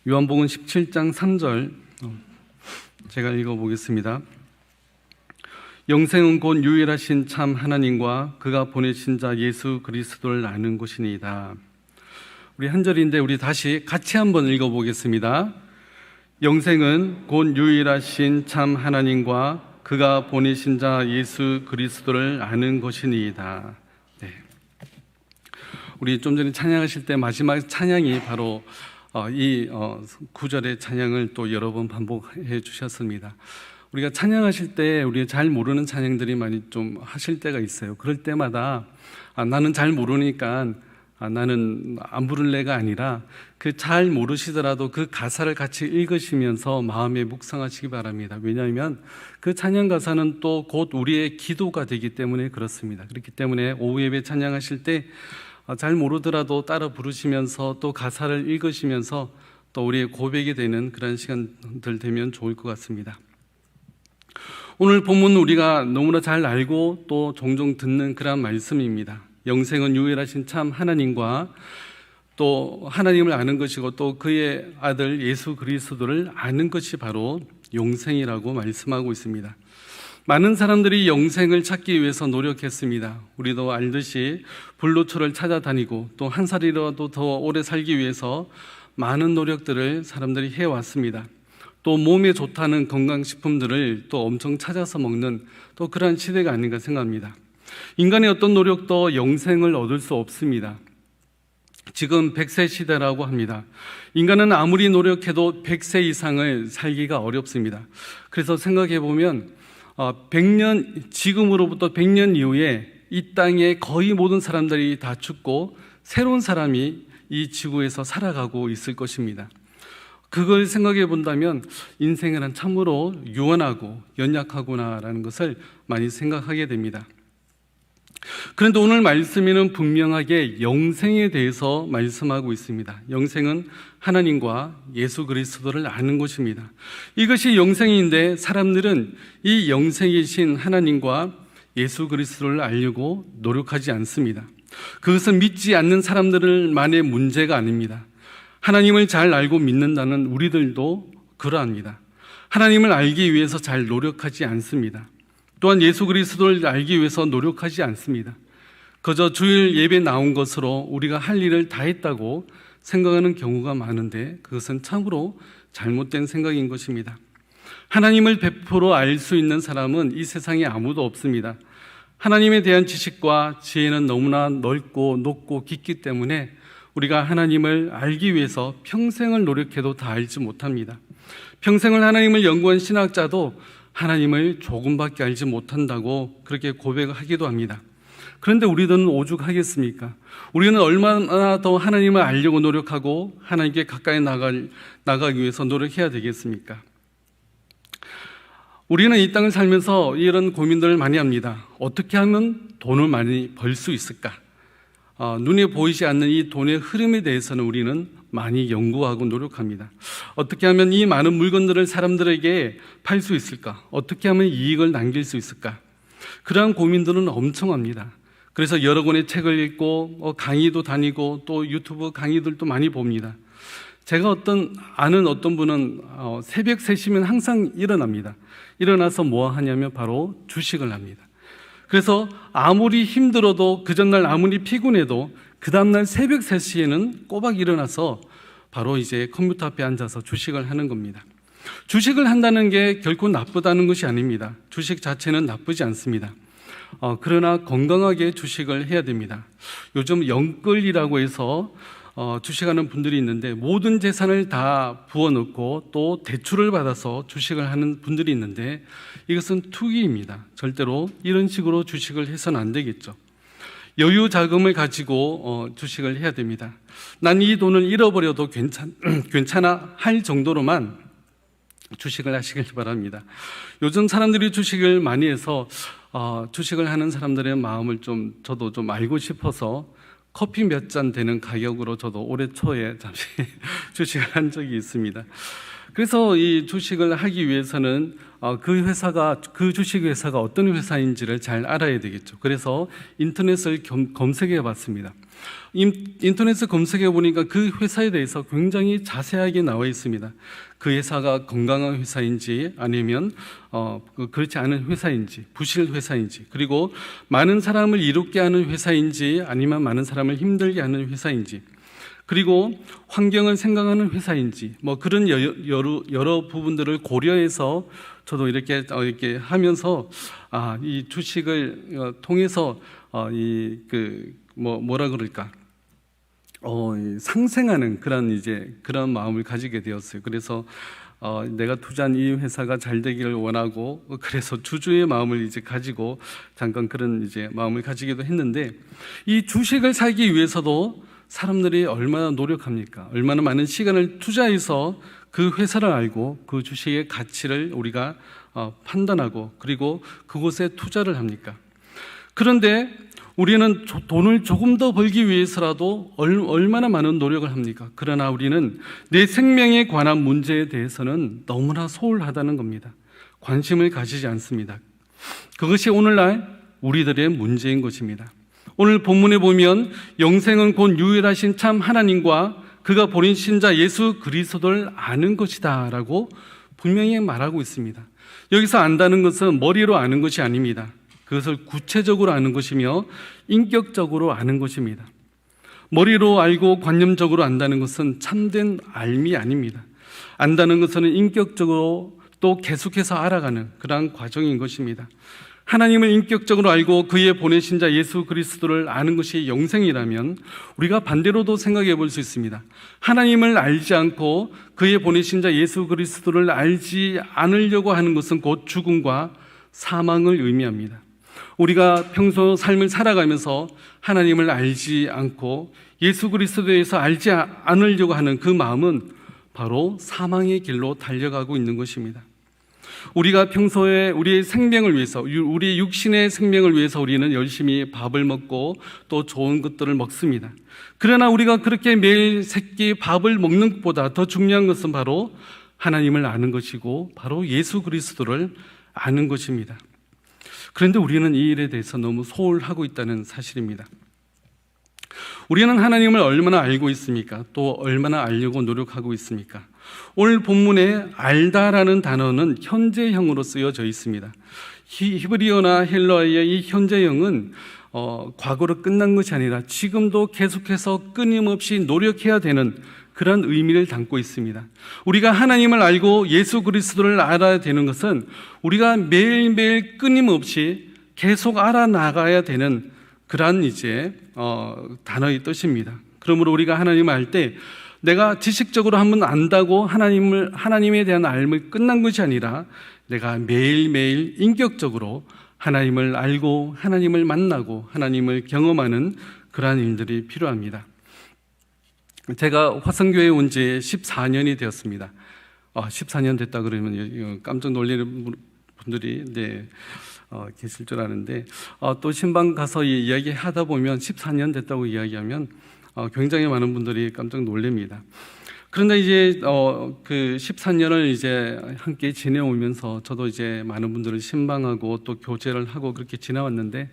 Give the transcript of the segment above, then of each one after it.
요한복음 17장 3절 제가 읽어보겠습니다. 영생은 곧 유일하신 참 하나님과 그가 보내신 자 예수 그리스도를 아는 것이니이다. 우리 한 절인데 우리 다시 같이 한번 읽어보겠습니다. 영생은 곧 유일하신 참 하나님과 그가 보내신 자 예수 그리스도를 아는 것이니이다. 네. 우리 좀 전에 찬양하실 때 마지막 찬양이 바로 이 구절의 찬양을 또 여러 번 반복해 주셨습니다. 우리가 찬양하실 때 우리가 잘 모르는 찬양들이 많이 좀 하실 때가 있어요. 그럴 때마다 나는 잘 모르니까 나는 안 부를래가 아니라 그 잘 모르시더라도 그 가사를 같이 읽으시면서 마음에 묵상하시기 바랍니다. 왜냐하면 그 찬양 가사는 또 곧 우리의 기도가 되기 때문에 그렇습니다. 그렇기 때문에 오후 예배 찬양하실 때 잘 모르더라도 따라 부르시면서 또 가사를 읽으시면서 또 우리의 고백이 되는 그런 시간들 되면 좋을 것 같습니다. 오늘 본문 우리가 너무나 잘 알고 또 종종 듣는 그런 말씀입니다. 영생은 유일하신 참 하나님과 또 하나님을 아는 것이고 또 그의 아들 예수 그리스도를 아는 것이 바로 영생이라고 말씀하고 있습니다. 많은 사람들이 영생을 찾기 위해서 노력했습니다. 우리도 알듯이 불로초를 찾아다니고 또 한 살이라도 더 오래 살기 위해서 많은 노력들을 사람들이 해왔습니다. 또 몸에 좋다는 건강식품들을 또 엄청 찾아서 먹는 또 그러한 시대가 아닌가 생각합니다. 인간의 어떤 노력도 영생을 얻을 수 없습니다. 지금 100세 시대라고 합니다. 인간은 아무리 노력해도 100세 이상을 살기가 어렵습니다. 그래서 생각해 보면 100년, 지금으로부터 100년 이후에 이 땅에 거의 모든 사람들이 다 죽고 새로운 사람이 이 지구에서 살아가고 있을 것입니다. 그걸 생각해 본다면 인생은 참으로 유한하고 연약하구나라는 것을 많이 생각하게 됩니다. 그런데 오늘 말씀에는 분명하게 영생에 대해서 말씀하고 있습니다. 영생은 하나님과 예수 그리스도를 아는 것입니다. 이것이 영생인데 사람들은 이 영생이신 하나님과 예수 그리스도를 알려고 노력하지 않습니다. 그것은 믿지 않는 사람들만의 문제가 아닙니다. 하나님을 잘 알고 믿는다는 우리들도 그러합니다. 하나님을 알기 위해서 잘 노력하지 않습니다. 또한 예수 그리스도를 알기 위해서 노력하지 않습니다. 그저 주일 예배 나온 것으로 우리가 할 일을 다 했다고 생각하는 경우가 많은데 그것은 참으로 잘못된 생각인 것입니다. 하나님을 100% 알 수 있는 사람은 이 세상에 아무도 없습니다. 하나님에 대한 지식과 지혜는 너무나 넓고 높고 깊기 때문에 우리가 하나님을 알기 위해서 평생을 노력해도 다 알지 못합니다. 평생을 하나님을 연구한 신학자도 하나님을 조금밖에 알지 못한다고 그렇게 고백하기도 합니다. 그런데 우리들은 오죽하겠습니까? 우리는 얼마나 더 하나님을 알려고 노력하고 하나님께 가까이 나가기 위해서 노력해야 되겠습니까? 우리는 이 땅을 살면서 이런 고민들을 많이 합니다. 어떻게 하면 돈을 많이 벌 수 있을까? 눈에 보이지 않는 이 돈의 흐름에 대해서는 우리는 많이 연구하고 노력합니다. 어떻게 하면 이 많은 물건들을 사람들에게 팔 수 있을까? 어떻게 하면 이익을 남길 수 있을까? 그러한 고민들은 엄청합니다. 그래서 여러 권의 책을 읽고 강의도 다니고 또 유튜브 강의들도 많이 봅니다. 제가 아는 어떤 분은 새벽 3시면 항상 일어납니다. 일어나서 뭐 하냐면 바로 주식을 합니다. 그래서 아무리 힘들어도 그 전날 아무리 피곤해도 그 다음날 새벽 3시에는 꼬박 일어나서 바로 이제 컴퓨터 앞에 앉아서 주식을 하는 겁니다. 주식을 한다는 게 결코 나쁘다는 것이 아닙니다. 주식 자체는 나쁘지 않습니다. 그러나 건강하게 주식을 해야 됩니다. 요즘 영끌이라고 해서 주식하는 분들이 있는데 모든 재산을 다 부어넣고 또 대출을 받아서 주식을 하는 분들이 있는데 이것은 투기입니다. 절대로 이런 식으로 주식을 해서는 안 되겠죠. 여유 자금을 가지고 주식을 해야 됩니다. 난 이 돈을 잃어버려도 괜찮아 할 정도로만 주식을 하시길 바랍니다. 요즘 사람들이 주식을 많이 해서 주식을 하는 사람들의 마음을 저도 좀 알고 싶어서 커피 몇 잔 되는 가격으로 저도 올해 초에 잠시 주식을 한 적이 있습니다. 그래서 이 주식을 하기 위해서는 그 회사가, 그 주식 회사가 어떤 회사인지를 잘 알아야 되겠죠. 그래서 인터넷을 검색해 봤습니다. 인터넷을 검색해 보니까 그 회사에 대해서 굉장히 자세하게 나와 있습니다. 그 회사가 건강한 회사인지 아니면 그렇지 않은 회사인지, 부실 회사인지, 그리고 많은 사람을 이롭게 하는 회사인지 아니면 많은 사람을 힘들게 하는 회사인지, 그리고 환경을 생각하는 회사인지, 뭐 그런 여러 부분들을 고려해서 저도 이렇게 하면서 이 주식을 통해서 뭐라 그럴까, 상생하는 그런 마음을 가지게 되었어요. 그래서 내가 투자한 이 회사가 잘 되기를 원하고, 그래서 주주의 마음을 이제 가지고 잠깐 그런 이제 마음을 가지기도 했는데, 이 주식을 살기 위해서도 사람들이 얼마나 노력합니까? 얼마나 많은 시간을 투자해서 그 회사를 알고 그 주식의 가치를 우리가 판단하고 그리고 그곳에 투자를 합니까? 그런데 우리는 돈을 조금 더 벌기 위해서라도 얼마나 많은 노력을 합니까? 그러나 우리는 내 생명에 관한 문제에 대해서는 너무나 소홀하다는 겁니다. 관심을 가지지 않습니다. 그것이 오늘날 우리들의 문제인 것입니다. 오늘 본문에 보면 영생은 곧 유일하신 참 하나님과 그가 보내신 자 예수 그리스도를 아는 것이다 라고 분명히 말하고 있습니다. 여기서 안다는 것은 머리로 아는 것이 아닙니다. 그것을 구체적으로 아는 것이며 인격적으로 아는 것입니다. 머리로 알고 관념적으로 안다는 것은 참된 알미 아닙니다. 안다는 것은 인격적으로 또 계속해서 알아가는 그러한 과정인 것입니다. 하나님을 인격적으로 알고 그의 보내신 자 예수 그리스도를 아는 것이 영생이라면 우리가 반대로도 생각해 볼 수 있습니다. 하나님을 알지 않고 그의 보내신 자 예수 그리스도를 알지 않으려고 하는 것은 곧 죽음과 사망을 의미합니다. 우리가 평소 삶을 살아가면서 하나님을 알지 않고 예수 그리스도에 대해서 알지 않으려고 하는 그 마음은 바로 사망의 길로 달려가고 있는 것입니다. 우리가 평소에 우리의 생명을 위해서, 우리의 육신의 생명을 위해서 우리는 열심히 밥을 먹고 또 좋은 것들을 먹습니다. 그러나 우리가 그렇게 매일 새끼 밥을 먹는 것보다 더 중요한 것은 바로 하나님을 아는 것이고 바로 예수 그리스도를 아는 것입니다. 그런데 우리는 이 일에 대해서 너무 소홀하고 있다는 사실입니다. 우리는 하나님을 얼마나 알고 있습니까? 또 얼마나 알려고 노력하고 있습니까? 오늘 본문에 알다라는 단어는 현재형으로 쓰여져 있습니다. 히브리어나 헬라어의 이 현재형은 과거로 끝난 것이 아니라 지금도 계속해서 끊임없이 노력해야 되는 그런 의미를 담고 있습니다. 우리가 하나님을 알고 예수 그리스도를 알아야 되는 것은 우리가 매일매일 끊임없이 계속 알아나가야 되는 그러한 단어의 뜻입니다. 그러므로 우리가 하나님을 알 때 내가 지식적으로 한번 안다고 하나님에 대한 알음이 끝난 것이 아니라 내가 매일매일 인격적으로 하나님을 알고 하나님을 만나고 하나님을 경험하는 그러한 일들이 필요합니다. 제가 화성교회에 온 지 14년이 되었습니다. 14년 됐다 그러면 깜짝 놀라는 분들이 계실 줄 아는데, 또 신방 가서 이야기 하다 보면 14년 됐다고 이야기하면 굉장히 많은 분들이 깜짝 놀랍니다. 그런데 그 14년을 함께 지내오면서 저도 많은 분들을 신방하고 또 교제를 하고 그렇게 지나왔는데,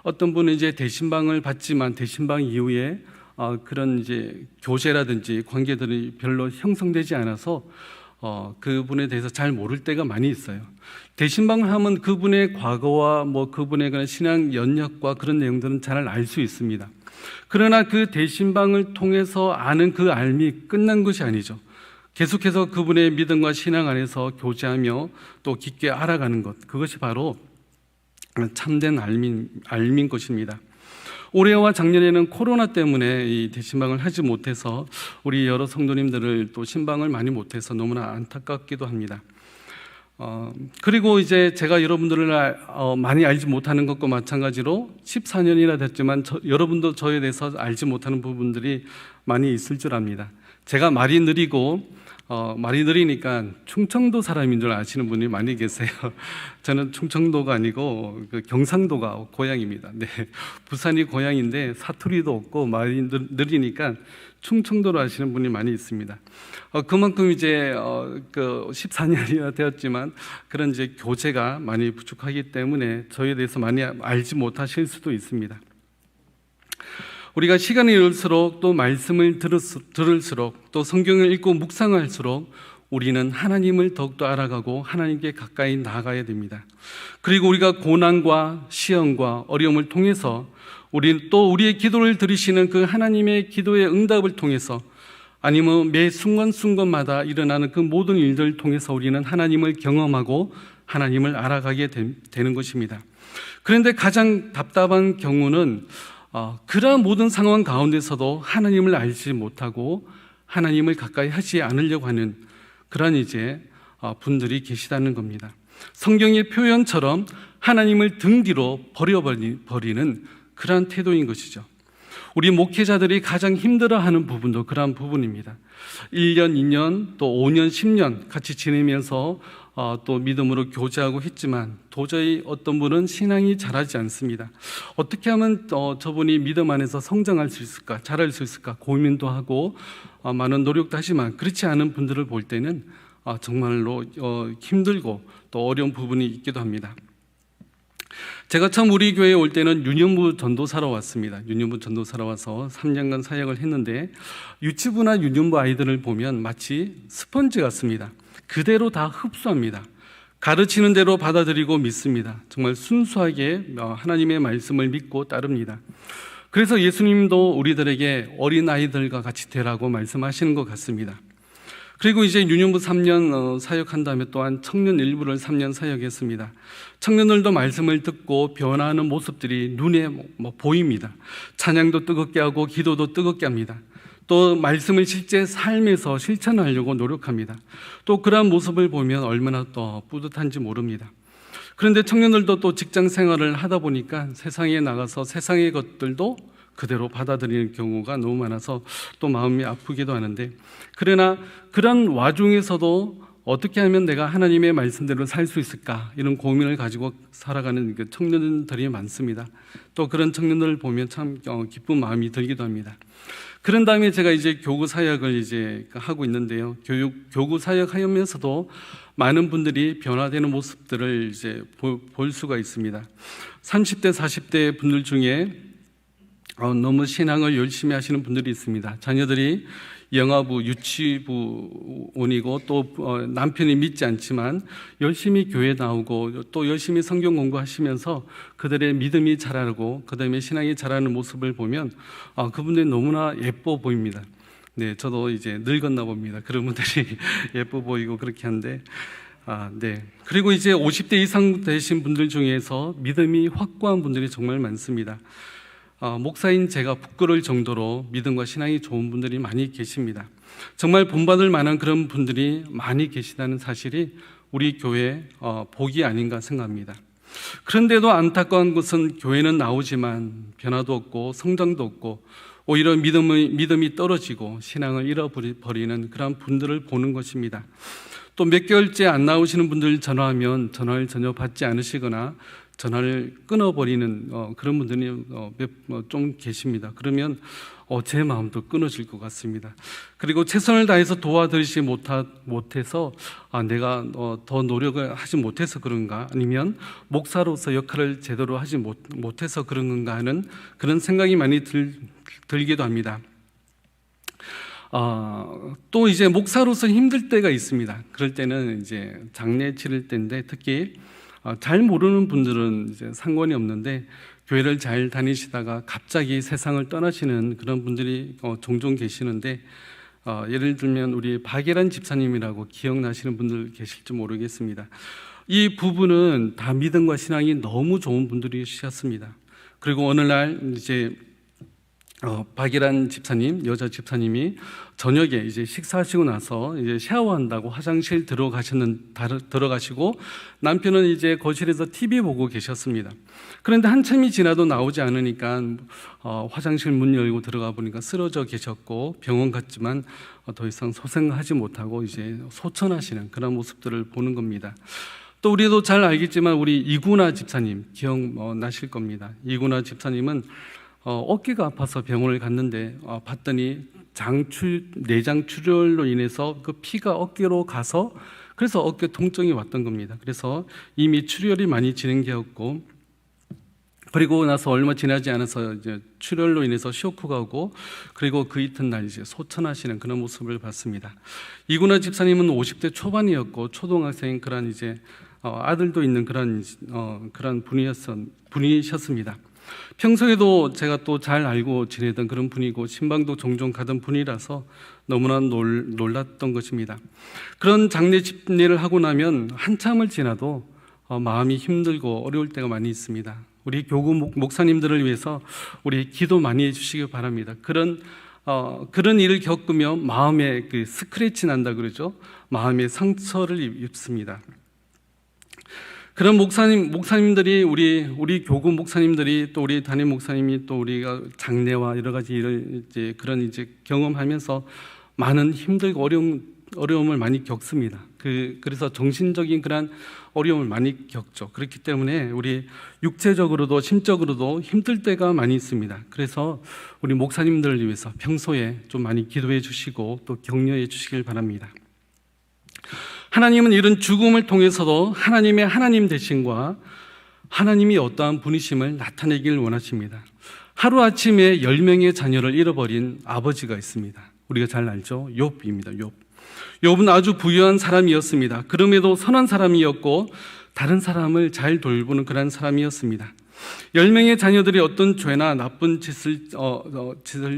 어떤 분은 대신방을 받지만 대신방 이후에 그런 교제라든지 관계들이 별로 형성되지 않아서 그분에 대해서 잘 모를 때가 많이 있어요. 대신방을 하면 그분의 과거와 그분의 그런 신앙 연약과 그런 내용들은 잘 알 수 있습니다. 그러나 그 대신방을 통해서 아는 그 알미 끝난 것이 아니죠. 계속해서 그분의 믿음과 신앙 안에서 교제하며 또 깊게 알아가는 것, 그것이 바로 참된 알민 것입니다. 올해와 작년에는 코로나 때문에 이 대신방을 하지 못해서 우리 여러 성도님들을 또 신방을 많이 못해서 너무나 안타깝기도 합니다. 그리고 제가 여러분들을 많이 알지 못하는 것과 마찬가지로 14년이나 됐지만 여러분도 저에 대해서 알지 못하는 부분들이 많이 있을 줄 압니다. 제가 말이 느리니까 충청도 사람인 줄 아시는 분이 많이 계세요. 저는 충청도가 아니고 경상도가 고향입니다. 네, 부산이 고향인데 사투리도 없고 말이 느리니까 충청도로 하시는 분이 많이 있습니다. 그만큼 이제 14년이나 되었지만 그런 이제 교재가 많이 부족하기 때문에 저에 대해서 많이 알지 못하실 수도 있습니다. 우리가 시간이 흐를수록 또 말씀을 들을수록 또 성경을 읽고 묵상할수록 우리는 하나님을 더욱더 알아가고 하나님께 가까이 나아가야 됩니다. 그리고 우리가 고난과 시험과 어려움을 통해서 우리는 또 우리의 기도를 들으시는 그 하나님의 기도의 응답을 통해서 아니면 매 순간순간마다 일어나는 그 모든 일들을 통해서 우리는 하나님을 경험하고 하나님을 알아가게 되는 것입니다. 그런데 가장 답답한 경우는 그러한 모든 상황 가운데서도 하나님을 알지 못하고 하나님을 가까이 하지 않으려고 하는 그런 이제 분들이 계시다는 겁니다. 성경의 표현처럼 하나님을 등 뒤로 버려버리는 그러한 태도인 것이죠. 우리 목회자들이 가장 힘들어하는 부분도 그러한 부분입니다. 1년, 2년, 또 5년, 10년 같이 지내면서 또 믿음으로 교제하고 했지만 도저히 어떤 분은 신앙이 자라지 않습니다. 어떻게 하면 저분이 믿음 안에서 성장할 수 있을까, 자랄 수 있을까 고민도 하고 많은 노력도 하지만 그렇지 않은 분들을 볼 때는 정말로 힘들고 또 어려운 부분이 있기도 합니다. 제가 처음 우리 교회에 올 때는 유년부 전도사로 왔습니다. 유년부 전도사로 와서 3년간 사역을 했는데 유치부나 유년부 아이들을 보면 마치 스펀지 같습니다. 그대로 다 흡수합니다. 가르치는 대로 받아들이고 믿습니다. 정말 순수하게 하나님의 말씀을 믿고 따릅니다. 그래서 예수님도 우리들에게 어린아이들과 같이 되라고 말씀하시는 것 같습니다. 그리고 이제 유년부 3년 사역한 다음에 또한 청년 일부를 3년 사역했습니다. 청년들도 말씀을 듣고 변화하는 모습들이 눈에 보입니다. 찬양도 뜨겁게 하고 기도도 뜨겁게 합니다. 또 말씀을 실제 삶에서 실천하려고 노력합니다. 또 그러한 모습을 보면 얼마나 또 뿌듯한지 모릅니다. 그런데 청년들도 또 직장 생활을 하다 보니까 세상에 나가서 세상의 것들도 그대로 받아들이는 경우가 너무 많아서 또 마음이 아프기도 하는데, 그러나 그런 와중에서도 어떻게 하면 내가 하나님의 말씀대로 살 수 있을까 이런 고민을 가지고 살아가는 청년들이 많습니다. 또 그런 청년들을 보면 참 기쁜 마음이 들기도 합니다. 그런 다음에 제가 이제 교구 사역을 이제 하고 있는데요. 교구 사역하면서도 많은 분들이 변화되는 모습들을 이제 볼 수가 있습니다. 30대, 40대 분들 중에 너무 신앙을 열심히 하시는 분들이 있습니다. 자녀들이 영아부, 유치부원이고 또 남편이 믿지 않지만 열심히 교회 나오고 또 열심히 성경 공부하시면서 그들의 믿음이 자라고 그다음에 신앙이 자라는 모습을 보면 그분들이 너무나 예뻐 보입니다. 네, 저도 이제 늙었나 봅니다. 그런 분들이 예뻐 보이고 그렇게 한데 네. 그리고 이제 50대 이상 되신 분들 중에서 믿음이 확고한 분들이 정말 많습니다. 목사인 제가 부끄러울 정도로 믿음과 신앙이 좋은 분들이 많이 계십니다. 정말 본받을 만한 그런 분들이 많이 계시다는 사실이 우리 교회 복이 아닌가 생각합니다. 그런데도 안타까운 것은 교회는 나오지만 변화도 없고 성장도 없고 오히려 믿음이 떨어지고 신앙을 잃어버리는 그런 분들을 보는 것입니다. 또 몇 개월째 안 나오시는 분들 전화하면 전화를 전혀 받지 않으시거나 전화를 끊어버리는 그런 분들이 좀 계십니다. 그러면 제 마음도 끊어질 것 같습니다. 그리고 최선을 다해서 도와드리지 못해서 내가 더 노력을 하지 못해서 그런가, 아니면 목사로서 역할을 제대로 하지 못해서 그런 건가 하는 그런 생각이 많이 들기도 합니다. 또 이제 목사로서 힘들 때가 있습니다. 그럴 때는 이제 장례 치를 때인데 특히 잘 모르는 분들은 이제 상관이 없는데 교회를 잘 다니시다가 갑자기 세상을 떠나시는 그런 분들이 종종 계시는데 예를 들면 우리 박예란 집사님이라고 기억나시는 분들 계실지 모르겠습니다. 이 부부는 다 믿음과 신앙이 너무 좋은 분들이셨습니다. 그리고 어느 날 이제 박예란 집사님, 여자 집사님이 저녁에 이제 식사하시고 나서 이제 샤워한다고 화장실 들어가시고 남편은 이제 거실에서 TV 보고 계셨습니다. 그런데 한참이 지나도 나오지 않으니까 화장실 문 열고 들어가 보니까 쓰러져 계셨고 병원 갔지만 더 이상 소생하지 못하고 이제 소천하시는 그런 모습들을 보는 겁니다. 또 우리도 잘 알겠지만 우리 이구나 집사님 기억나실 겁니다. 이구나 집사님은 어깨가 아파서 병원을 갔는데 봤더니 내장 출혈로 인해서 그 피가 어깨로 가서 그래서 어깨 통증이 왔던 겁니다. 그래서 이미 출혈이 많이 진행되었고, 그리고 나서 얼마 지나지 않아서 이제 출혈로 인해서 쇼크가 오고, 그리고 그 이튿날 이제 소천하시는 그런 모습을 봤습니다. 이구나 집사님은 50대 초반이었고 초등학생 그런 이제 아들도 있는 그런 분이셨습니다. 평소에도 제가 또 잘 알고 지내던 그런 분이고 신방도 종종 가던 분이라서 너무나 놀랐던 것입니다. 그런 장례 집례를 하고 나면 한참을 지나도 마음이 힘들고 어려울 때가 많이 있습니다. 우리 교구 목사님들을 위해서 우리 기도 많이 해주시기 바랍니다. 그런 일을 겪으며 마음에 그 스크래치 난다 그러죠. 마음의 상처를 입습니다. 그런 목사님들이 우리 교구 목사님들이 또 우리 담임 목사님이 또 우리가 장례와 여러 가지 일을 그런 경험하면서 많은 힘들고 어려움을 많이 겪습니다. 그래서 정신적인 그런 어려움을 많이 겪죠. 그렇기 때문에 우리 육체적으로도 심적으로도 힘들 때가 많이 있습니다. 그래서 우리 목사님들을 위해서 평소에 좀 많이 기도해 주시고 또 격려해 주시길 바랍니다. 하나님은 이런 죽음을 통해서도 하나님의 하나님 되심과 하나님이 어떠한 분이심을 나타내길 원하십니다. 하루아침에 10명의 자녀를 잃어버린 아버지가 있습니다. 우리가 잘 알죠? 욥입니다. 욥은 아주 부유한 사람이었습니다. 그럼에도 선한 사람이었고 다른 사람을 잘 돌보는 그런 사람이었습니다. 10명의 자녀들이 어떤 죄나 나쁜 짓을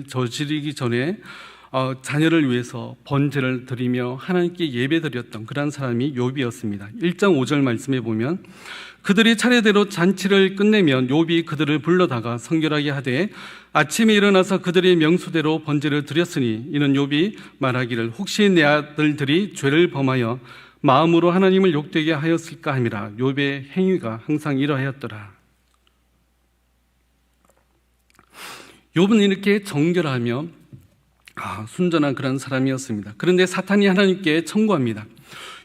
저지르기 전에 자녀를 위해서 번제를 드리며 하나님께 예배드렸던 그런 사람이 욥이었습니다. 1장 5절 말씀에 보면 그들이 차례대로 잔치를 끝내면 욥이 그들을 불러다가 성결하게 하되 아침에 일어나서 그들의 명수대로 번제를 드렸으니 이는 욥이 말하기를 혹시 내 아들들이 죄를 범하여 마음으로 하나님을 욕되게 하였을까 함이라. 욥의 행위가 항상 이러하였더라. 욥은 이렇게 정결하며 순전한 그런 사람이었습니다. 그런데 사탄이 하나님께 청구합니다.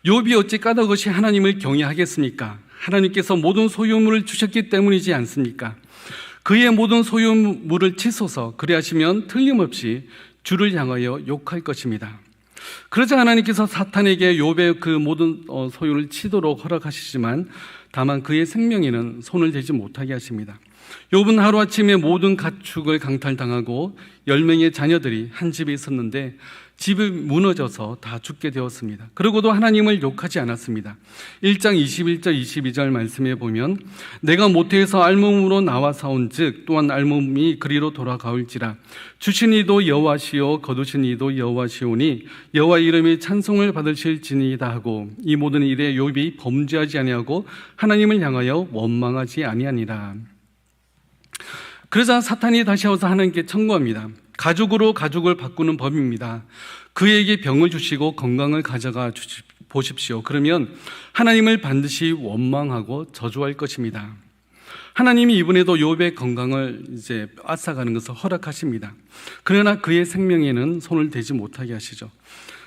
욥이 어찌 까닭없이 하나님을 경외하겠습니까? 하나님께서 모든 소유물을 주셨기 때문이지 않습니까? 그의 모든 소유물을 치소서. 그리하시면 틀림없이 주를 향하여 욕할 것입니다. 그러자 하나님께서 사탄에게 욥의 그 모든 소유를 치도록 허락하시지만 다만 그의 생명에는 손을 대지 못하게 하십니다. 욥은 하루아침에 모든 가축을 강탈당하고 10명의 자녀들이 한 집에 있었는데 집이 무너져서 다 죽게 되었습니다. 그러고도 하나님을 욕하지 않았습니다. 1장 21절 22절 말씀에 보면 내가 모태에서 알몸으로 나와 사온즉 또한 알몸이 그리로 돌아가올지라. 주신 이도 여호와시요 거두신 이도 여호와시오니 여호와 이름이 찬송을 받으실지니이다 하고 이 모든 일에 욥이 범죄하지 아니하고 하나님을 향하여 원망하지 아니하니라. 그러자 사탄이 다시 와서 하나님께 청구합니다. 가죽으로 가죽을 바꾸는 법입니다. 그에게 병을 주시고 건강을 가져가 보십시오. 그러면 하나님을 반드시 원망하고 저주할 것입니다. 하나님이 이번에도 욥의 건강을 앗아가는 것을 허락하십니다. 그러나 그의 생명에는 손을 대지 못하게 하시죠.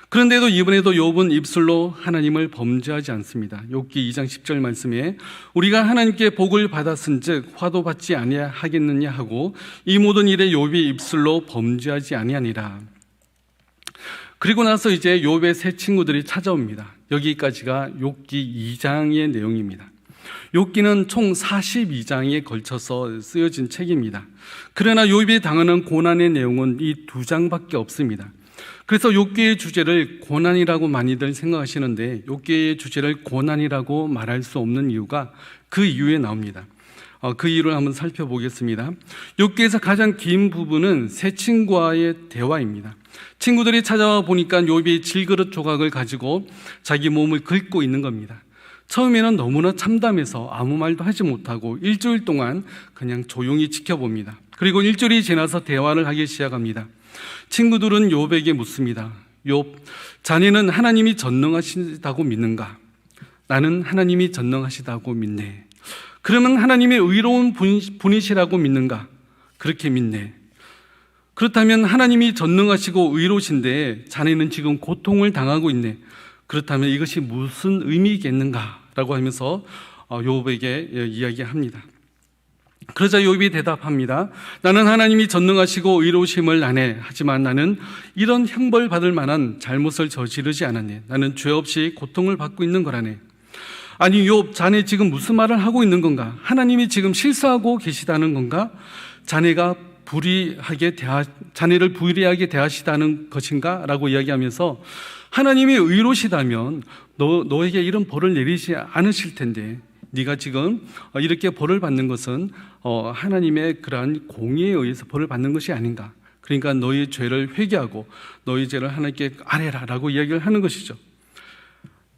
그런데도 이번에도 욥은 입술로 하나님을 범죄하지 않습니다. 욥기 2장 10절 말씀에 우리가 하나님께 복을 받았은즉 화도 받지 아니하겠느냐 하고 이 모든 일에 욥이 입술로 범죄하지 아니하니라. 그리고 나서 이제 욥의 세 친구들이 찾아옵니다. 여기까지가 욥기 2장의 내용입니다. 욥기는 총 42장에 걸쳐서 쓰여진 책입니다. 그러나 욥이 당하는 고난의 내용은 이 2장밖에 없습니다. 그래서 욥기의 주제를 고난이라고 많이들 생각하시는데 욥기의 주제를 고난이라고 말할 수 없는 이유가 그 이유에 나옵니다. 그 이유를 한번 살펴보겠습니다. 욥기에서 가장 긴 부분은 세 친구와의 대화입니다. 친구들이 찾아와 보니까 욥이 질그릇 조각을 가지고 자기 몸을 긁고 있는 겁니다. 처음에는 너무나 참담해서 아무 말도 하지 못하고 일주일 동안 그냥 조용히 지켜봅니다. 그리고 일주일이 지나서 대화를 하기 시작합니다. 친구들은 욥에게 묻습니다. 욥, 자네는 하나님이 전능하시다고 믿는가? 나는 하나님이 전능하시다고 믿네. 그러면 하나님이 의로운 분이시라고 믿는가? 그렇게 믿네. 그렇다면 하나님이 전능하시고 의로우신데 자네는 지금 고통을 당하고 있네. 그렇다면 이것이 무슨 의미겠는가? 라고 하면서 욥에게 이야기합니다. 그러자 욥이 대답합니다. 나는 하나님이 전능하시고 의로우심을 아네. 하지만 나는 이런 형벌 받을 만한 잘못을 저지르지 않았네. 나는 죄 없이 고통을 받고 있는 거라네. 아니 욥, 자네 지금 무슨 말을 하고 있는 건가? 하나님이 지금 실수하고 계시다는 건가? 자네를 불의하게 대하시다는 것인가? 라고 이야기하면서 하나님이 의로우시다면 너에게 이런 벌을 내리지 않으실 텐데 네가 지금 이렇게 벌을 받는 것은 하나님의 그러한 공의에 의해서 벌을 받는 것이 아닌가. 그러니까 너의 죄를 회개하고 너의 죄를 하나님께 아뢰라 라고 이야기를 하는 것이죠.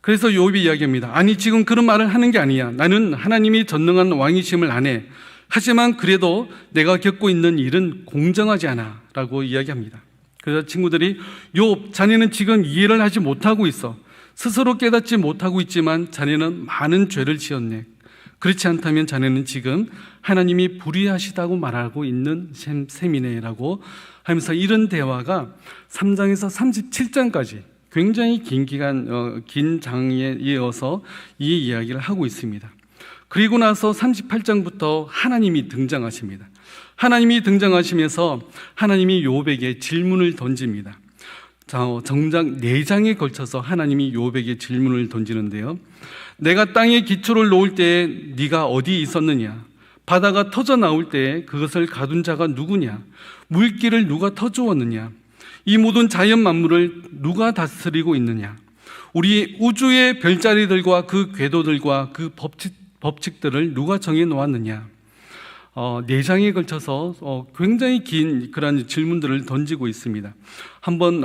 그래서 욥이 이야기합니다. 아니 지금 그런 말을 하는 게 아니야. 나는 하나님이 전능한 왕이심을 아네. 하지만 그래도 내가 겪고 있는 일은 공정하지 않아 라고 이야기합니다. 그래서 친구들이 욥, 자네는 지금 이해를 하지 못하고 있어. 스스로 깨닫지 못하고 있지만 자네는 많은 죄를 지었네. 그렇지 않다면 자네는 지금 하나님이 불의하시다고 말하고 있는 셈이네 라고 하면서 이런 대화가 3장에서 37장까지 굉장히 긴 장에 이어서 이 이야기를 하고 있습니다. 그리고 나서 38장부터 하나님이 등장하십니다. 하나님이 등장하시면서 하나님이 욥에게 질문을 던집니다. 정작 4장에 걸쳐서 하나님이 욥에게 질문을 던지는데요. 내가 땅에 기초를 놓을 때에 네가 어디 있었느냐? 바다가 터져 나올 때에 그것을 가둔 자가 누구냐? 물길을 누가 터주었느냐? 이 모든 자연 만물을 누가 다스리고 있느냐? 우리 우주의 별자리들과 그 궤도들과 그 법칙들을 누가 정해 놓았느냐? 4장에 걸쳐서 굉장히 긴 그런 질문들을 던지고 있습니다. 한번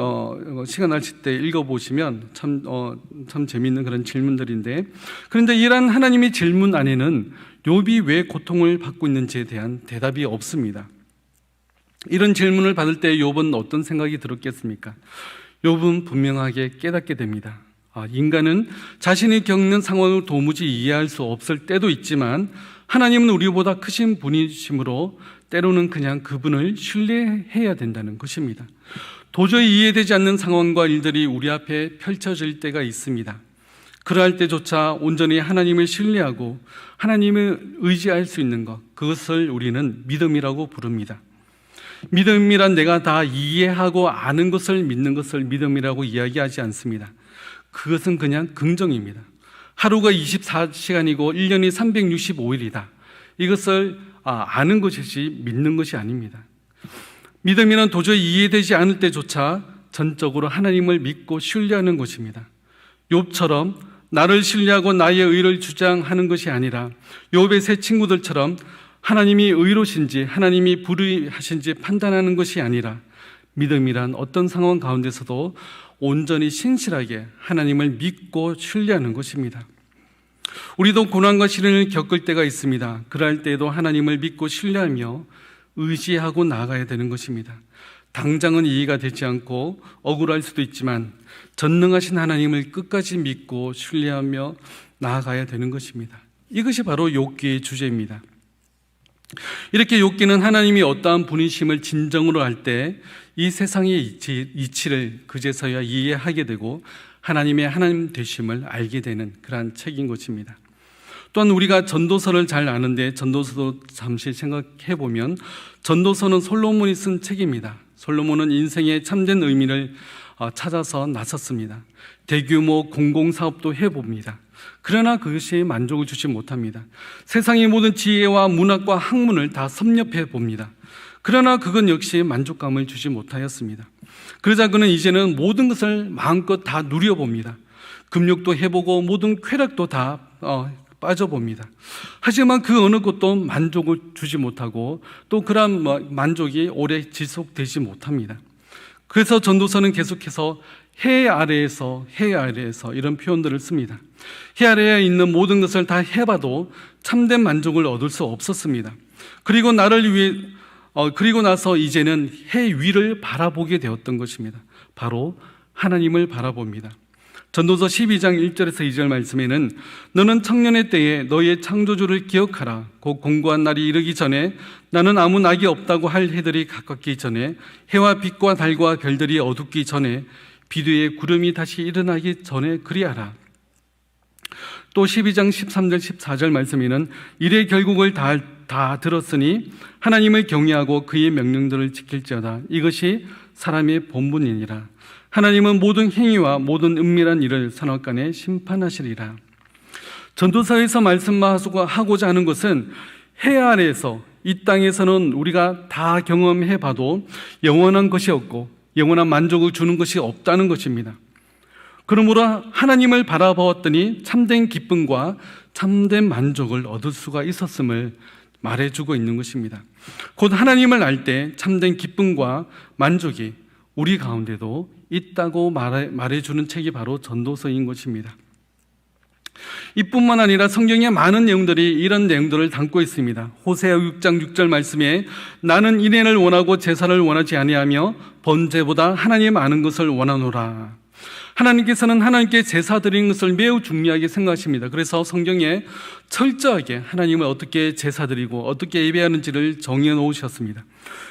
시간 나실 때 읽어보시면 참 재미있는 그런 질문들인데, 그런데 이러한 하나님의 질문 안에는 욥이 왜 고통을 받고 있는지에 대한 대답이 없습니다. 이런 질문을 받을 때 욥은 어떤 생각이 들었겠습니까? 욥은 분명하게 깨닫게 됩니다. 인간은 자신이 겪는 상황을 도무지 이해할 수 없을 때도 있지만 하나님은 우리보다 크신 분이시므로 때로는 그냥 그분을 신뢰해야 된다는 것입니다. 도저히 이해되지 않는 상황과 일들이 우리 앞에 펼쳐질 때가 있습니다. 그러할 때조차 온전히 하나님을 신뢰하고 하나님을 의지할 수 있는 것, 그것을 우리는 믿음이라고 부릅니다. 믿음이란 내가 다 이해하고 아는 것을 믿는 것을 믿음이라고 이야기하지 않습니다. 그것은 그냥 긍정입니다. 하루가 24시간이고 1년이 365일이다. 이것을 아는 것이지 믿는 것이 아닙니다. 믿음이란 도저히 이해되지 않을 때조차 전적으로 하나님을 믿고 신뢰하는 것입니다. 욥처럼 나를 신뢰하고 나의 의를 주장하는 것이 아니라 욥의 세 친구들처럼 하나님이 의로신지 하나님이 불의하신지 판단하는 것이 아니라 믿음이란 어떤 상황 가운데서도 온전히 신실하게 하나님을 믿고 신뢰하는 것입니다. 우리도 고난과 시련을 겪을 때가 있습니다. 그럴 때에도 하나님을 믿고 신뢰하며 의지하고 나아가야 되는 것입니다. 당장은 이해가 되지 않고 억울할 수도 있지만 전능하신 하나님을 끝까지 믿고 신뢰하며 나아가야 되는 것입니다. 이것이 바로 욥기의 주제입니다. 이렇게 욥기는 하나님이 어떠한 분이심을 진정으로 알 때 이 세상의 이치를 그제서야 이해하게 되고 하나님의 하나님 되심을 알게 되는 그러한 책인 것입니다. 또한 우리가 전도서를 잘 아는데 전도서도 잠시 생각해 보면 전도서는 솔로몬이 쓴 책입니다. 솔로몬은 인생의 참된 의미를 찾아서 나섰습니다. 대규모 공공사업도 해봅니다. 그러나 그것이 만족을 주지 못합니다. 세상의 모든 지혜와 문학과 학문을 다 섭렵해 봅니다. 그러나 그건 역시 만족감을 주지 못하였습니다. 그러자 그는 이제는 모든 것을 마음껏 다 누려봅니다. 금욕도 해보고 모든 쾌락도 다 빠져봅니다. 하지만 그 어느 것도 만족을 주지 못하고 또 그런 만족이 오래 지속되지 못합니다. 그래서 전도서는 계속해서 해 아래에서 이런 표현들을 씁니다. 해 아래에 있는 모든 것을 다 해봐도 참된 만족을 얻을 수 없었습니다. 그리고 그리고 나서 이제는 해 위를 바라보게 되었던 것입니다. 바로 하나님을 바라봅니다. 전도서 12장 1절에서 2절 말씀에는 너는 청년의 때에 너의 창조주를 기억하라. 곧 공고한 날이 이르기 전에 나는 아무 낙이 없다고 할 해들이 가깝기 전에 해와 빛과 달과 별들이 어둡기 전에 비뒤에 구름이 다시 일어나기 전에 그리하라. 또 12장 13절 14절 말씀에는 이래 결국을 다 들었으니 하나님을 경외하고 그의 명령들을 지킬지어다. 이것이 사람의 본분이니라. 하나님은 모든 행위와 모든 은밀한 일을 선악간에 심판하시리라. 전도서에서 말씀하고자 하는 것은 해 아래에서 이 땅에서는 우리가 다 경험해 봐도 영원한 것이 없고 영원한 만족을 주는 것이 없다는 것입니다. 그러므로 하나님을 바라보았더니 참된 기쁨과 참된 만족을 얻을 수가 있었음을 말해주고 있는 것입니다. 곧 하나님을 알 때 참된 기쁨과 만족이 우리 가운데도 있다고 말해주는 책이 바로 전도서인 것입니다. 이뿐만 아니라 성경의 많은 내용들이 이런 내용들을 담고 있습니다. 호세아 6장 6절 말씀에 나는 인연을 원하고 제사를 원하지 아니하며 번제보다 하나님 아는 것을 원하노라. 하나님께서는 하나님께 제사 드리는 것을 매우 중요하게 생각하십니다. 그래서 성경에 철저하게 하나님을 어떻게 제사 드리고 어떻게 예배하는지를 정해 놓으셨습니다.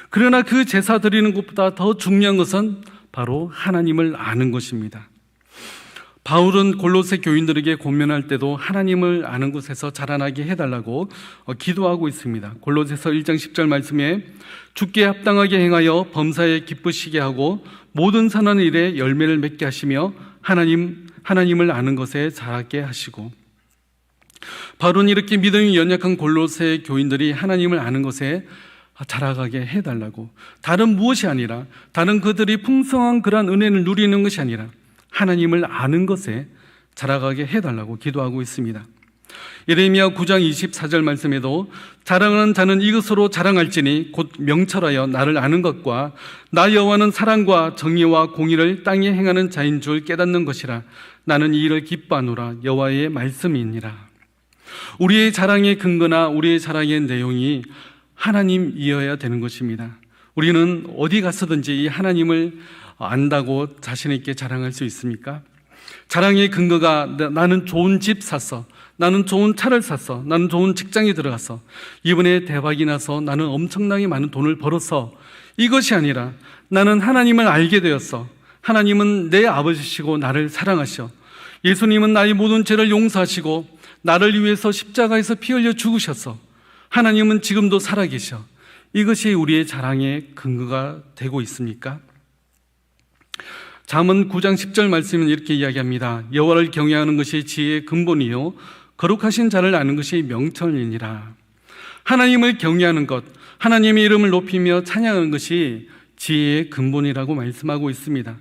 그러나 그 제사 드리는 것보다 더 중요한 것은 바로 하나님을 아는 것입니다. 바울은 골로새 교인들에게 권면할 때도 하나님을 아는 곳에서 자라나게 해달라고 기도하고 있습니다. 골로새서 1장 10절 말씀에 주께 합당하게 행하여 범사에 기쁘시게 하고 모든 선한 일에 열매를 맺게 하시며 하나님을 아는 것에 자라게 하시고, 바울은 이렇게 믿음이 연약한 골로새 교인들이 하나님을 아는 것에 자라가게 해달라고, 다른 무엇이 아니라 다른 그들이 풍성한 그러한 은혜를 누리는 것이 아니라 하나님을 아는 것에 자라가게 해달라고 기도하고 있습니다. 예레미야 9장 24절 말씀에도 자랑하는 자는 이것으로 자랑할지니 곧 명철하여 나를 아는 것과 나 여호와는 사랑과 정의와 공의를 땅에 행하는 자인 줄 깨닫는 것이라. 나는 이 일을 기뻐하노라. 여호와의 말씀이니라. 우리의 자랑의 근거나 우리의 자랑의 내용이 하나님이어야 되는 것입니다. 우리는 어디 가서든지 이 하나님을 안다고 자신 있게 자랑할 수 있습니까? 자랑의 근거가 나는 좋은 집 샀어, 나는 좋은 차를 샀어, 나는 좋은 직장에 들어갔어, 이번에 대박이 나서 나는 엄청나게 많은 돈을 벌었어, 이것이 아니라 나는 하나님을 알게 되었어. 하나님은 내 아버지시고 나를 사랑하셔. 예수님은 나의 모든 죄를 용서하시고 나를 위해서 십자가에서 피 흘려 죽으셨어. 하나님은 지금도 살아계셔. 이것이 우리의 자랑의 근거가 되고 있습니까? 잠언 9장 10절 말씀은 이렇게 이야기합니다. 여호와를 경외하는 것이 지혜의 근본이요 거룩하신 자를 아는 것이 명철이니라. 하나님을 경외하는 것, 하나님의 이름을 높이며 찬양하는 것이 지혜의 근본이라고 말씀하고 있습니다.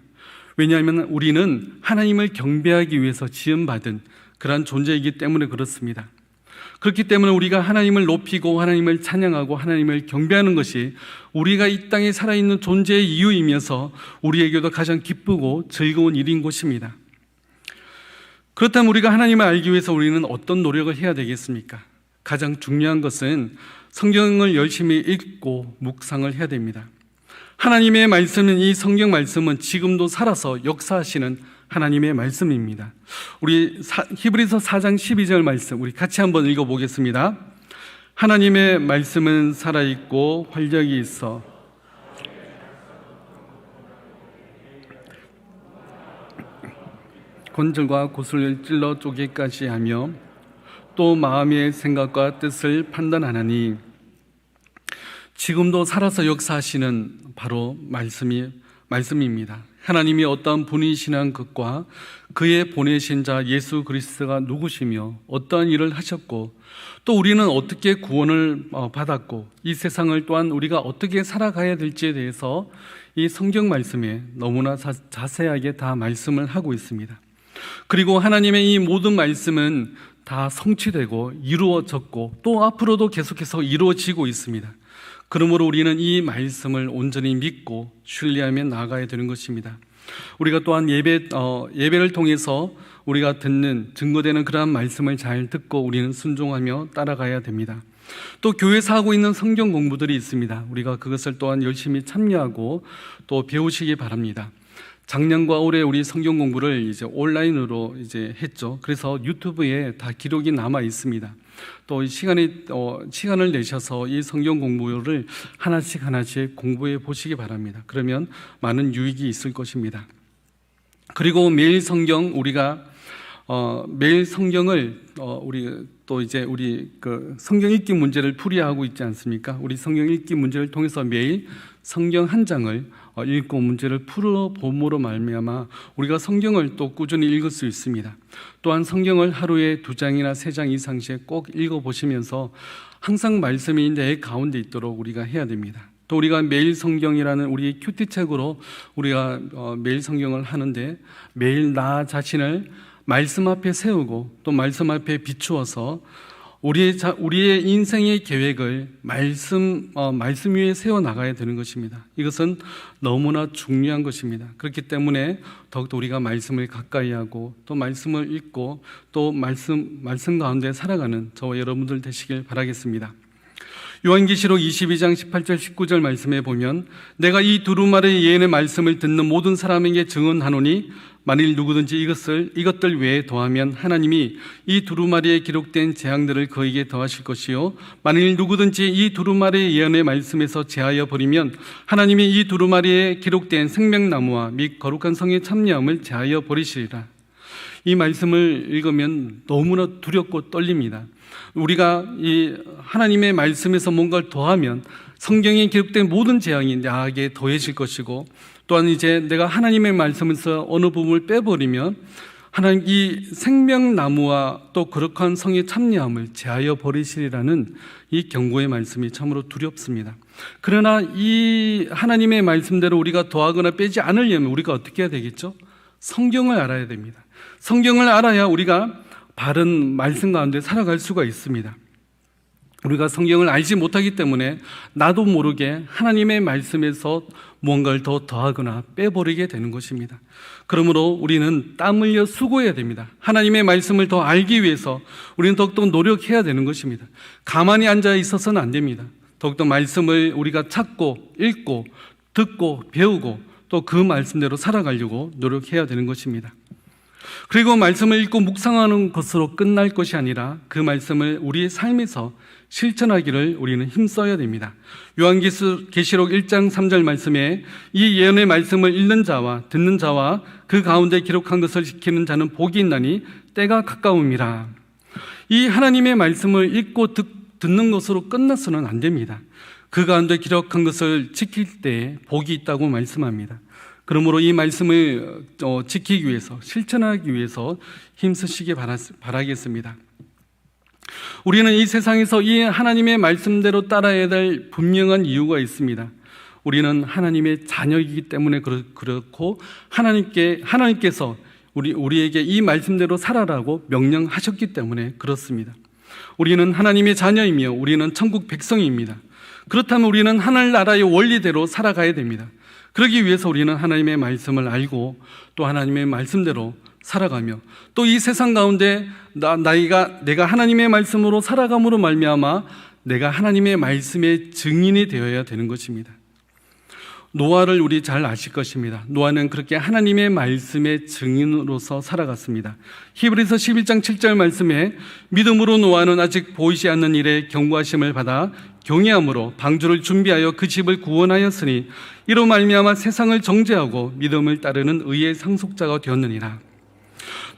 왜냐하면 우리는 하나님을 경배하기 위해서 지음받은 그러한 존재이기 때문에 그렇습니다. 그렇기 때문에 우리가 하나님을 높이고 하나님을 찬양하고 하나님을 경배하는 것이 우리가 이 땅에 살아있는 존재의 이유이면서 우리에게도 가장 기쁘고 즐거운 일인 것입니다. 그렇다면 우리가 하나님을 알기 위해서 우리는 어떤 노력을 해야 되겠습니까? 가장 중요한 것은 성경을 열심히 읽고 묵상을 해야 됩니다. 하나님의 말씀은, 이 성경 말씀은 지금도 살아서 역사하시는 하나님의 말씀입니다. 우리 히브리서 4장 12절 말씀 우리 같이 한번 읽어보겠습니다. 하나님의 말씀은 살아있고 활력이 있어 관절과 구슬을 찔러 쪼개까지 하며 또 마음의 생각과 뜻을 판단하나니. 지금도 살아서 역사하시는 바로 말씀입니다. 하나님이 어떠한 분이시는 것과 그의 보내신 자 예수 그리스도가 누구시며 어떠한 일을 하셨고 또 우리는 어떻게 구원을 받았고 이 세상을 또한 우리가 어떻게 살아가야 될지에 대해서 이 성경 말씀에 너무나 자세하게 다 말씀을 하고 있습니다. 그리고 하나님의 이 모든 말씀은 다 성취되고 이루어졌고 또 앞으로도 계속해서 이루어지고 있습니다. 그러므로 우리는 이 말씀을 온전히 믿고 신뢰하며 나아가야 되는 것입니다. 우리가 또한 예배를 통해서 우리가 듣는 증거되는 그러한 말씀을 잘 듣고 우리는 순종하며 따라가야 됩니다. 또 교회에서 하고 있는 성경 공부들이 있습니다. 우리가 그것을 또한 열심히 참여하고 또 배우시기 바랍니다. 작년과 올해 우리 성경 공부를 이제 온라인으로 이제 했죠. 그래서 유튜브에 다 기록이 남아 있습니다. 또 시간을 내셔서 이 성경 공부를 하나씩 공부해 보시기 바랍니다. 그러면 많은 유익이 있을 것입니다. 그리고 매일 성경 우리가 매일 성경을 우리 그 성경 읽기 문제를 풀이하고 있지 않습니까? 우리 성경 읽기 문제를 통해서 매일 성경 한 장을 읽고 문제를 풀어봄으로 말미암아 우리가 성경을 또 꾸준히 읽을 수 있습니다. 또한 성경을 하루에 2장이나 3장 이상씩 꼭 읽어보시면서 항상 말씀이 내 가운데 있도록 우리가 해야 됩니다. 또 우리가 매일 성경이라는 우리 큐티책으로 우리가 매일 성경을 하는데 매일 나 자신을 말씀 앞에 세우고 또 말씀 앞에 비추어서 우리의 인생의 계획을 말씀 위에 세워 나가야 되는 것입니다. 이것은 너무나 중요한 것입니다. 그렇기 때문에 더욱더 우리가 말씀을 가까이 하고 또 말씀을 읽고 또 말씀 가운데 살아가는 저와 여러분들 되시길 바라겠습니다. 요한계시록 22장 18절 19절 말씀에 보면 내가 이 두루마리의 예언의 말씀을 듣는 모든 사람에게 증언하노니 만일 누구든지 이것들 외에 더하면 하나님이 이 두루마리에 기록된 재앙들을 그에게 더하실 것이요 만일 누구든지 이 두루마리의 예언의 말씀에서 제하여 버리면 하나님이 이 두루마리에 기록된 생명나무와 및 거룩한 성의 참여함을 제하여 버리시리라. 이 말씀을 읽으면 너무나 두렵고 떨립니다. 우리가 이 하나님의 말씀에서 뭔가를 더하면 성경에 기록된 모든 재앙이 나에게 더해질 것이고 또한 이제 내가 하나님의 말씀에서 어느 부분을 빼버리면 하나님 이 생명나무와 또 거룩한 성의 참여함을 제하여 버리시리라는 이 경고의 말씀이 참으로 두렵습니다. 그러나 이 하나님의 말씀대로 우리가 더하거나 빼지 않으려면 우리가 어떻게 해야 되겠죠? 성경을 알아야 됩니다. 성경을 알아야 우리가 바른 말씀 가운데 살아갈 수가 있습니다. 우리가 성경을 알지 못하기 때문에 나도 모르게 하나님의 말씀에서 무언가를 더 더하거나 빼버리게 되는 것입니다. 그러므로 우리는 땀 흘려 수고해야 됩니다. 하나님의 말씀을 더 알기 위해서 우리는 더욱더 노력해야 되는 것입니다. 가만히 앉아 있어서는 안 됩니다. 더욱더 말씀을 우리가 찾고 읽고 듣고 배우고 또 그 말씀대로 살아가려고 노력해야 되는 것입니다. 그리고 말씀을 읽고 묵상하는 것으로 끝날 것이 아니라 그 말씀을 우리의 삶에서 실천하기를 우리는 힘써야 됩니다. 요한계시록 1장 3절 말씀에 이 예언의 말씀을 읽는 자와 듣는 자와 그 가운데 기록한 것을 지키는 자는 복이 있나니 때가 가까움이라. 이 하나님의 말씀을 읽고 듣는 것으로 끝나서는 안 됩니다. 그 가운데 기록한 것을 지킬 때 복이 있다고 말씀합니다. 그러므로 이 말씀을 지키기 위해서 실천하기 위해서 힘쓰시기 바라겠습니다. 우리는 이 세상에서 이 하나님의 말씀대로 따라야 될 분명한 이유가 있습니다. 우리는 하나님의 자녀이기 때문에 그렇고 하나님께서 우리에게 이 말씀대로 살아라고 명령하셨기 때문에 그렇습니다. 우리는 하나님의 자녀이며 우리는 천국 백성입니다. 그렇다면 우리는 하늘나라의 원리대로 살아가야 됩니다. 그러기 위해서 우리는 하나님의 말씀을 알고 또 하나님의 말씀대로 살아가며 또 이 세상 가운데 내가 하나님의 말씀으로 살아감으로 말미암아 내가 하나님의 말씀의 증인이 되어야 되는 것입니다. 노아를 우리 잘 아실 것입니다. 노아는 그렇게 하나님의 말씀의 증인으로서 살아갔습니다. 히브리서 11장 7절 말씀에 믿음으로 노아는 아직 보이지 않는 일에 경고하심을 받아 경외함으로 방주를 준비하여 그 집을 구원하였으니 이로 말미암아 세상을 정죄하고 믿음을 따르는 의의 상속자가 되었느니라.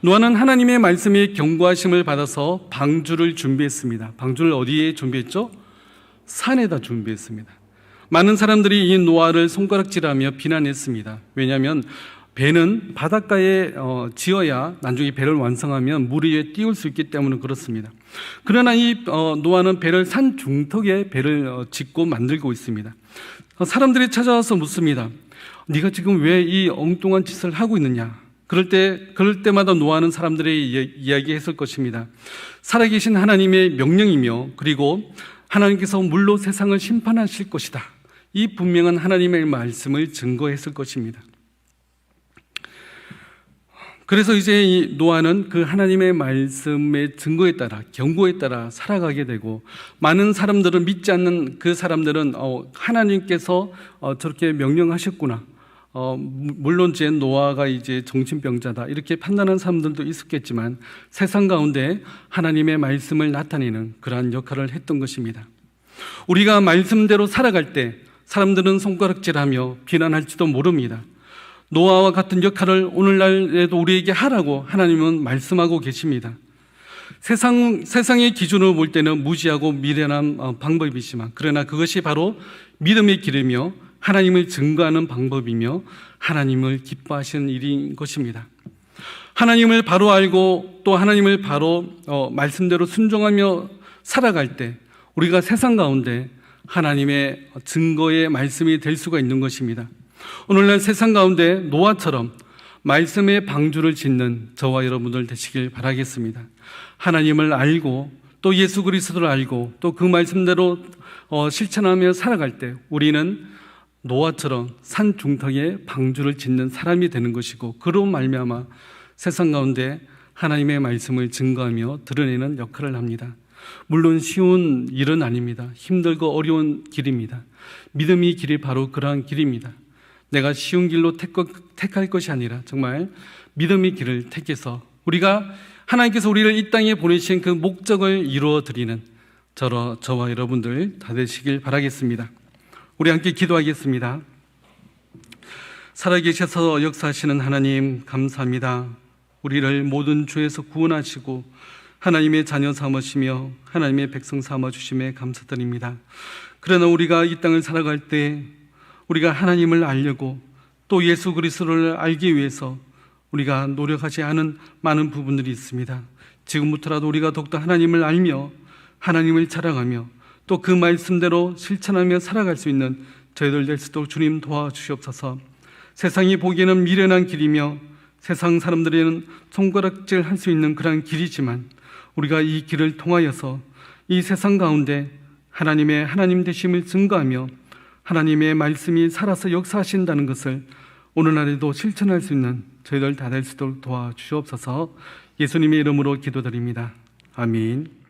노아는 하나님의 말씀에 경고하심을 받아서 방주를 준비했습니다. 방주를 어디에 준비했죠? 산에다 준비했습니다. 많은 사람들이 이 노아를 손가락질하며 비난했습니다. 왜냐하면 배는 바닷가에 지어야 나중에 배를 완성하면 물 위에 띄울 수 있기 때문에 그렇습니다. 그러나 이 노아는 배를 산 중턱에 배를 짓고 만들고 있습니다. 사람들이 찾아와서 묻습니다. 네가 지금 왜 이 엉뚱한 짓을 하고 있느냐? 그럴 때마다 노아는 사람들의 이야기했을 것입니다. 살아계신 하나님의 명령이며 그리고 하나님께서 물로 세상을 심판하실 것이다. 이 분명한 하나님의 말씀을 증거했을 것입니다. 그래서 이제 이 노아는 그 하나님의 말씀의 증거에 따라 경고에 따라 살아가게 되고 많은 사람들은 믿지 않는 그 사람들은 하나님께서 저렇게 명령하셨구나. 물론 제 노아가 이제 정신병자다 이렇게 판단한 사람들도 있었겠지만 세상 가운데 하나님의 말씀을 나타내는 그러한 역할을 했던 것입니다. 우리가 말씀대로 살아갈 때 사람들은 손가락질하며 비난할지도 모릅니다. 노아와 같은 역할을 오늘날에도 우리에게 하라고 하나님은 말씀하고 계십니다. 세상의 기준으로 볼 때는 무지하고 미련한 방법이지만, 그러나 그것이 바로 믿음의 길이며 하나님을 증거하는 방법이며 하나님을 기뻐하시는 일인 것입니다. 하나님을 바로 알고 또 하나님을 바로 말씀대로 순종하며 살아갈 때 우리가 세상 가운데 하나님의 증거의 말씀이 될 수가 있는 것입니다. 오늘날 세상 가운데 노아처럼 말씀의 방주를 짓는 저와 여러분들 되시길 바라겠습니다. 하나님을 알고 또 예수 그리스도를 알고 또 그 말씀대로 실천하며 살아갈 때 우리는 노아처럼 산 중턱에 방주를 짓는 사람이 되는 것이고, 그로 말미암아 세상 가운데 하나님의 말씀을 증거하며 드러내는 역할을 합니다. 물론 쉬운 일은 아닙니다. 힘들고 어려운 길입니다. 믿음의 길이 바로 그러한 길입니다. 내가 쉬운 길로 택할 것이 아니라 정말 믿음의 길을 택해서 우리가 하나님께서 우리를 이 땅에 보내신 그 목적을 이루어 드리는 저와 여러분들 다 되시길 바라겠습니다. 우리 함께 기도하겠습니다. 살아계셔서 역사하시는 하나님 감사합니다. 우리를 모든 죄에서 구원하시고 하나님의 자녀 삼으시며 하나님의 백성 삼아주심에 감사드립니다. 그러나 우리가 이 땅을 살아갈 때 우리가 하나님을 알려고 또 예수 그리스도를 알기 위해서 우리가 노력하지 않은 많은 부분들이 있습니다. 지금부터라도 우리가 더욱더 하나님을 알며 하나님을 자랑하며 또 그 말씀대로 실천하며 살아갈 수 있는 저희들 될 수 있도록 주님 도와주시옵소서. 세상이 보기에는 미련한 길이며 세상 사람들에는 손가락질 할 수 있는 그런 길이지만 우리가 이 길을 통하여서 이 세상 가운데 하나님의 하나님 되심을 증거하며 하나님의 말씀이 살아서 역사하신다는 것을 오늘날에도 실천할 수 있는 저희들 다 될 수 있도록 도와주시옵소서. 예수님의 이름으로 기도드립니다. 아멘.